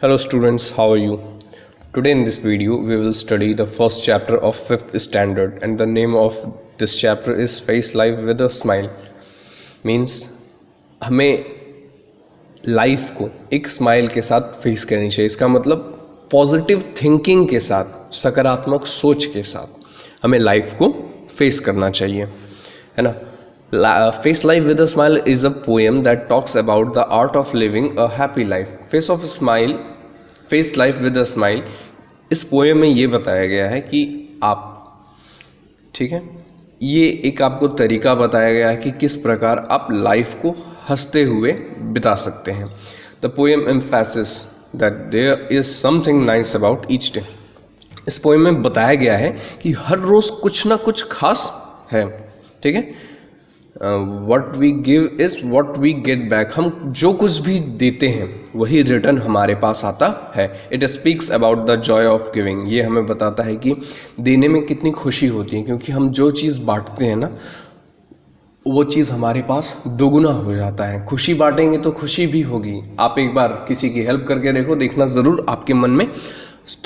Hello students, how are you? Today in this video we will study the first chapter of 5th standard and the name of this chapter is Face Life with a Smile. Means हमें life को एक smile के साथ face करनी चाहिए। इसका मतलब positive thinking के साथ, सकारात्मक सोच के साथ हमें लाइफ को फेस करना चाहिए, है ना। Face Life with a Smile is a poem that talks about the art of living a happy life. Face Life with a Smile इस पोएम में ये बताया गया है कि आप, ठीक है, ये एक आपको तरीका बताया गया है कि किस प्रकार आप लाइफ को हंसते हुए बिता सकते हैं। The poem emphasis that there is something nice about each day. इस पोएम में बताया गया है कि हर रोज़ कुछ ना कुछ खास है, ठीक है। What we give is what we get back. हम जो कुछ भी देते हैं वही रिटर्न हमारे पास आता है। It speaks about the Joy of giving. ये हमें बताता है कि देने में कितनी खुशी होती है, क्योंकि हम जो चीज़ बांटते हैं ना, वो चीज़ हमारे पास दोगुना हो जाता है। खुशी बांटेंगे तो खुशी भी होगी। आप एक बार किसी की हेल्प करके देखो, देखना ज़रूर आपके मन में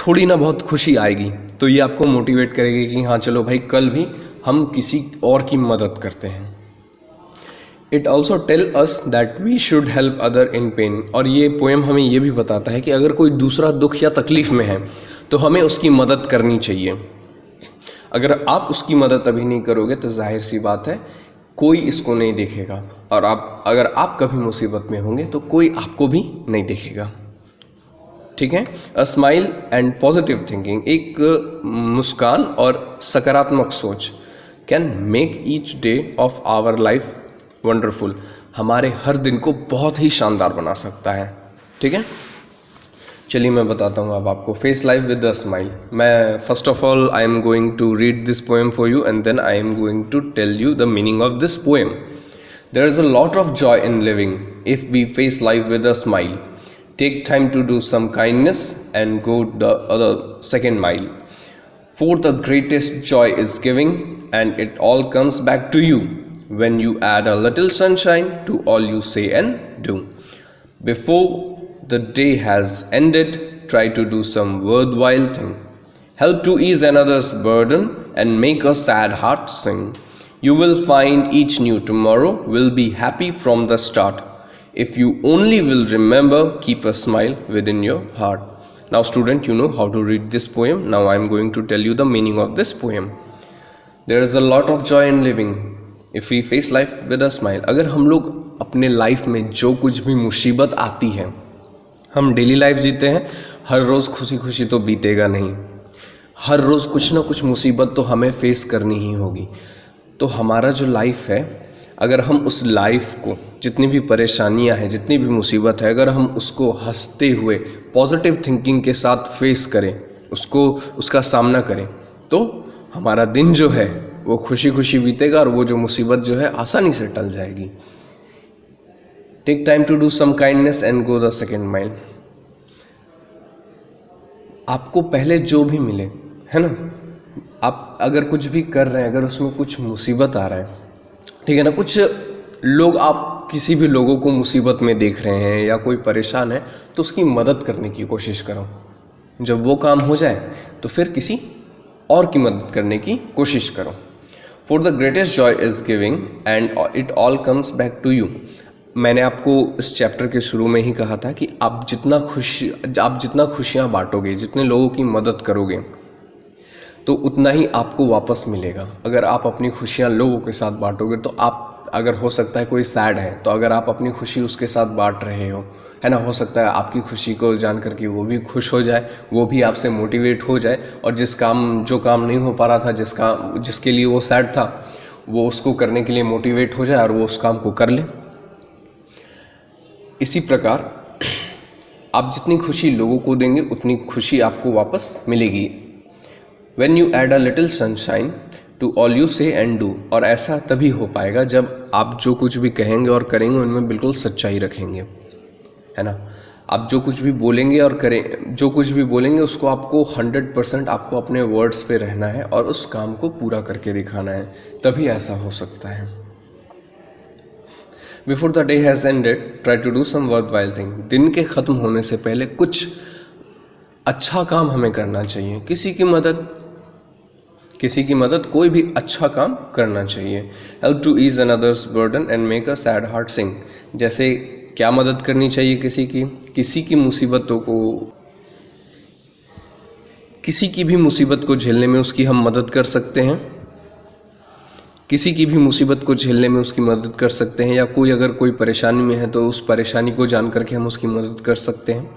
थोड़ी ना बहुत खुशी आएगी। तो ये आपको मोटिवेट करेगी कि हाँ चलो भाई, कल भी हम किसी और की मदद करते हैं। It also tell us that we should help other in pain. और ये पोएम हमें ये भी बताता है कि अगर कोई दूसरा दुख या तकलीफ़ में है तो हमें उसकी मदद करनी चाहिए। अगर आप उसकी मदद अभी नहीं करोगे तो जाहिर सी बात है कोई इसको नहीं देखेगा, और अगर आप कभी मुसीबत में होंगे तो कोई आपको भी नहीं देखेगा, ठीक है। A smile and positive thinking, एक मुस्कान और सकारात्मक सोच can make each day of our life wonderful. हमारे हर दिन को बहुत ही शानदार बना सकता है, ठीक है। चलिए मैं बताता हूँ अब आपको face life with a smile. मैं first of all I am going to read this poem for you and then I am going to tell you the meaning of this poem. There is a lot of joy in living if we face life with a smile. Take time to do some kindness and go the other second mile. For the greatest joy is giving, and it all comes back to you when you add a little sunshine to all you say and do. Before the day has ended, try to do some worthwhile thing. Help to ease another's burden and make a sad heart sing. You will find each new tomorrow will be happy from the start. If you only will remember, keep a smile within your heart. Now student, you know how to read this poem. Now I am going to tell you the meaning of this poem. There is a lot of joy in living if we face life with a smile. अगर हम लोग अपने life में जो कुछ भी मुसीबत आती है, हम डेली लाइफ जीते हैं, हर रोज़ खुशी खुशी तो बीतेगा नहीं। हर रोज़ कुछ ना कुछ मुसीबत तो हमें फेस करनी ही होगी। तो हमारा जो लाइफ है, अगर हम उस लाइफ को, जितनी भी परेशानियां हैं, जितनी भी मुसीबत है, अगर हम उसको हंसते हुए पॉजिटिव थिंकिंग के साथ फेस करें, उसका सामना करें, तो हमारा दिन जो है वो खुशी खुशी बीतेगा और वो जो मुसीबत जो है आसानी से टल जाएगी। Take time to do some kindness and go the second mile. आपको पहले जो भी मिले, है ना, आप अगर कुछ भी कर रहे हैं, अगर उसमें कुछ मुसीबत आ रहा है, ठीक है ना, कुछ लोग, आप किसी भी लोगों को मुसीबत में देख रहे हैं या कोई परेशान है, तो उसकी मदद करने की कोशिश करो। जब वो काम हो जाए तो फिर किसी और की मदद करने की कोशिश करो। For the greatest joy is giving and it all comes back to you. मैंने आपको इस चैप्टर के शुरू में ही कहा था कि आप जितना खुशियाँ बांटोगे, जितने लोगों की मदद करोगे, तो उतना ही आपको वापस मिलेगा। अगर आप अपनी खुशियाँ लोगों के साथ बांटोगे, तो आप, अगर हो सकता है कोई सैड है, तो अगर आप अपनी खुशी उसके साथ बांट रहे हो, है ना, हो सकता है आपकी खुशी को जान करके वो भी खुश हो जाए, वो भी आपसे मोटिवेट हो जाए, और जो काम नहीं हो पा रहा था, जिसके लिए वो सैड था, वो उसको करने के लिए मोटिवेट हो जाए और वो उस काम को कर ले। इसी प्रकार आप जितनी खुशी लोगों को देंगे, उतनी खुशी आपको वापस मिलेगी। When you add a little sunshine to all you say and do, और ऐसा तभी हो पाएगा जब आप जो कुछ भी कहेंगे और करेंगे उनमें बिल्कुल सच्चाई रखेंगे, है ना। आप जो कुछ भी बोलेंगे और करें, जो कुछ भी बोलेंगे उसको आपको 100% आपको अपने वर्ड्स पे रहना है और उस काम को पूरा करके दिखाना है, तभी ऐसा हो सकता है। Before the day has ended try to do some worth thing. दिन के ख़त्म होने से पहले कुछ अच्छा काम हमें करना चाहिए, किसी की मदद कोई भी अच्छा काम करना चाहिए। Help to ease another's burden and make a sad heart sing. जैसे क्या मदद करनी चाहिए किसी की भी मुसीबत को झेलने में उसकी हम मदद कर सकते हैं, किसी की भी मुसीबत को झेलने में उसकी मदद कर सकते हैं, या अगर कोई परेशानी में है तो उस परेशानी को जान करके हम उसकी मदद कर सकते हैं,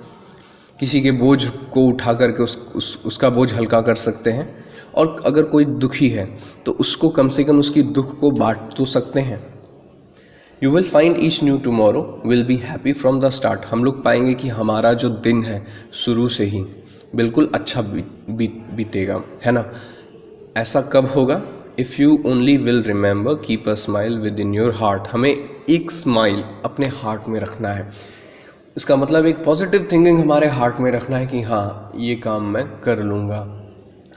किसी के बोझ को उठा करके उसका बोझ हल्का कर सकते हैं, और अगर कोई दुखी है तो उसको कम से कम उसकी दुख को बांट तो सकते हैं। You will find each new tomorrow will be happy from the start. हम लोग पाएंगे कि हमारा जो दिन है शुरू से ही बिल्कुल अच्छा बीतेगा, है ना। ऐसा कब होगा? If you only will remember keep a smile with in your heart. हमें एक स्माइल अपने हार्ट में रखना है। इसका मतलब एक पॉजिटिव थिंकिंग हमारे हार्ट में रखना है कि हाँ, ये काम मैं कर लूँगा।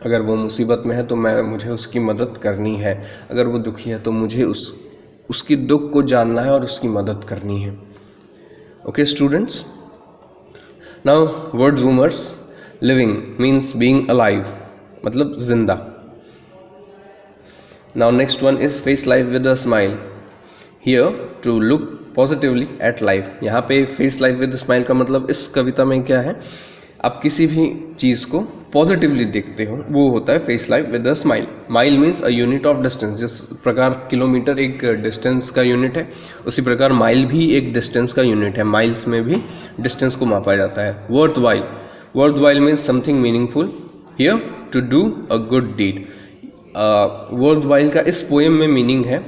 अगर वो मुसीबत में है तो मुझे उसकी मदद करनी है, अगर वो दुखी है तो मुझे उसकी दुख को जानना है और उसकी मदद करनी है। Okay students, now word zoomers. Living means being alive, मतलब जिंदा। Now next one is face life with a smile. Here to look positively at life. यहाँ पे face life with a smile का मतलब इस कविता में क्या है, आप किसी भी चीज़ को पॉजिटिवली देखते हो, वो होता है face life with a smile. Mile means a unit of distance. जिस प्रकार किलोमीटर एक डिस्टेंस का यूनिट है, उसी प्रकार माइल भी एक डिस्टेंस का यूनिट है। माइल्स में भी डिस्टेंस को मापा जाता है। Worthwhile means something meaningful. Here to do a good deed. Worthwhile का इस पोएम में मीनिंग है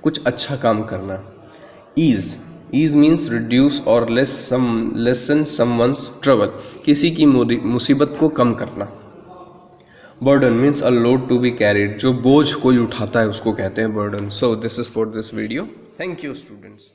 कुछ अच्छा काम करना। ईज मीन्स रिड्यूस और लेसन समवंस ट्रबल। किसी की मुसीबत को कम करना। Burden means a load to be carried. जो बोझ कोई उठाता है उसको कहते हैं burden. So this is for this video. Thank you students.